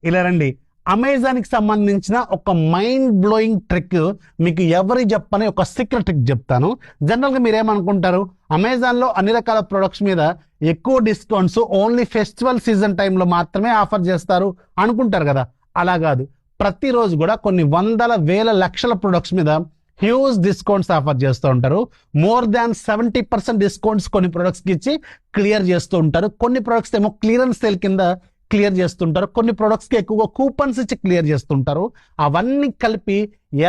ఇలా రండి. అమెజాన్కి సంబంధించిన ఒక మైండ్ బ్లోయింగ్ ట్రిక్ మీకు ఎవరి చెప్పని ఒక సీక్రెట్ ట్రిక్ చెప్తాను. జనరల్గా మీరేమనుకుంటారు, అమెజాన్లో అన్ని రకాల ప్రొడక్ట్స్ మీద ఎక్కువ డిస్కౌంట్స్ ఓన్లీ ఫెస్టివల్ సీజన్ టైంలో మాత్రమే ఆఫర్ చేస్తారు అనుకుంటారు కదా. అలా కాదు, ప్రతిరోజు కూడా కొన్ని వందల వేల లక్షల ప్రొడక్ట్స్ మీద హ్యూజ్ డిస్కౌంట్స్ ఆఫర్ చేస్తూ ఉంటారు. మోర్ దాన్ 70% డిస్కౌంట్స్ కొన్ని ప్రొడక్ట్స్కి ఇచ్చి క్లియర్ చేస్తూ ఉంటారు. కొన్ని ప్రొడక్ట్స్ ఏమో క్లియరెన్స్ సేల్ కింద క్లియర్ చేస్తుంటారు. కొన్ని ప్రొడక్ట్స్కి ఎక్కువగా కూపన్స్ ఇచ్చి క్లియర్ చేస్తుంటారు. అవన్నీ కలిపి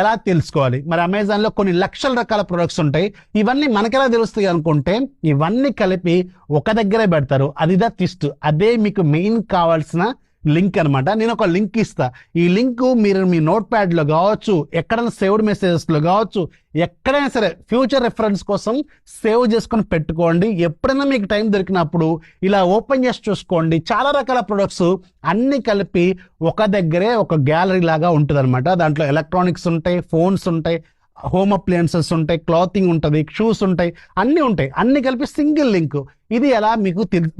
ఎలా తెలుసుకోవాలి? మరి అమెజాన్లో కొన్ని లక్షల రకాల ప్రొడక్ట్స్ ఉంటాయి. ఇవన్నీ మనకెలా తెలుస్తాయి అనుకుంటే, ఇవన్నీ కలిపి ఒక దగ్గరే పెడతారు. అదిదా ట్విస్ట్. అదే మీకు మెయిన్ కావాల్సిన లింక్ అనమాట. నేను ఒక లింక్ ఇస్తా. ఈ లింక్ మీరు మీ నోట్ ప్యాడ్లో కావచ్చు, ఎక్కడైనా సేవ్డ్ మెసేజెస్లో కావచ్చు, ఎక్కడైనా సరే ఫ్యూచర్ రెఫరెన్స్ కోసం సేవ్ చేసుకొని పెట్టుకోండి. ఎప్పుడైనా మీకు టైం దొరికినప్పుడు ఇలా ఓపెన్ చేసి చూసుకోండి. చాలా రకాల ప్రొడక్ట్స్ అన్ని కలిపి ఒక దగ్గరే ఒక గ్యాలరీ లాగా ఉంటుంది అనమాట. దాంట్లో ఎలక్ట్రానిక్స్ ఉంటాయి, ఫోన్స్ ఉంటాయి, హోమ్ అప్లయన్సెస్ ఉంటాయి, క్లాతింగ్ ఉంటుంది, షూస్ ఉంటాయి, అన్నీ ఉంటాయి. అన్ని కలిపి సింగిల్ లింక్. ఇది ఎలా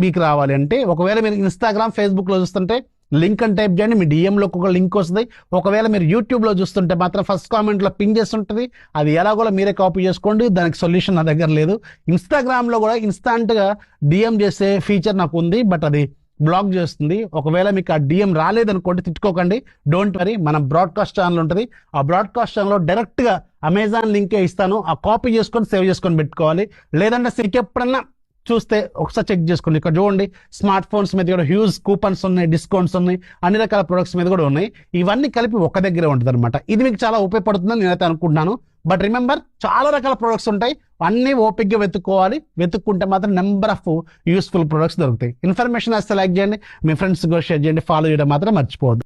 మీకు రావాలి అంటే, ఒకవేళ మీరు ఇన్స్టాగ్రామ్, ఫేస్బుక్లో చూస్తుంటే లింక్ అని టైప్ చేయండి, మీ డిఎంలోకి ఒక లింక్ వస్తుంది. ఒకవేళ మీరు యూట్యూబ్లో చూస్తుంటే మాత్రం ఫస్ట్ కామెంట్లో పిన్ చేసి ఉంటుంది. అది ఎలాగో మీరే కాపీ చేసుకోండి, దానికి సొల్యూషన్ నా దగ్గర లేదు. ఇన్స్టాగ్రామ్లో కూడా ఇన్స్టాంట్గా డిఎం చేసే ఫీచర్ నాకు ఉంది, బట్ అది బ్లాక్ చేస్తుంది. ఒకవేళ మీకు ఆ డిఎం రాలేదనుకోండి, తిట్టుకోకండి, డోంట్ వరీ. మన బ్రాడ్కాస్ట్ ఛానల్ ఉంటుంది. ఆ బ్రాడ్కాస్ట్ ఛానల్లో డైరెక్ట్గా అమెజాన్ లింకే ఇస్తాను. ఆ కాపీ చేసుకొని సేవ్ చేసుకొని పెట్టుకోవాలి. లేదంటే మీకు ఎప్పుడన్నా చూస్తే ఒకసారి చెక్ చేసుకోండి. ఇక్కడ చూడండి, స్మార్ట్ ఫోన్స్ మీద కూడా హ్యూజ్ కూపన్స్ ఉన్నాయి, డిస్కౌంట్స్ ఉన్నాయి, అన్ని రకాల ప్రొడక్ట్స్ మీద కూడా ఉన్నాయి. ఇవన్నీ కలిపి ఒక దగ్గరే ఉంటుంది అనమాట. ఇది మీకు చాలా ఉపయోగపడుతుందని నేనైతే అనుకుంటున్నాను. బట్ రిమెంబర్, చాలా రకాల ప్రొడక్ట్స్ ఉంటాయి, అన్నీ ఓపిక్గా వెతుక్కోవాలి. వెతుక్కుంటే మాత్రం నెంబర్ ఆఫ్ యూస్ఫుల్ ప్రొడక్ట్స్ దొరుకుతాయి. ఇన్ఫర్మేషన్ వస్తే లైక్ చేయండి, మీ ఫ్రెండ్స్ కూడా షేర్ చేయండి, ఫాలో చేయడం మాత్రం మర్చిపోవద్దు.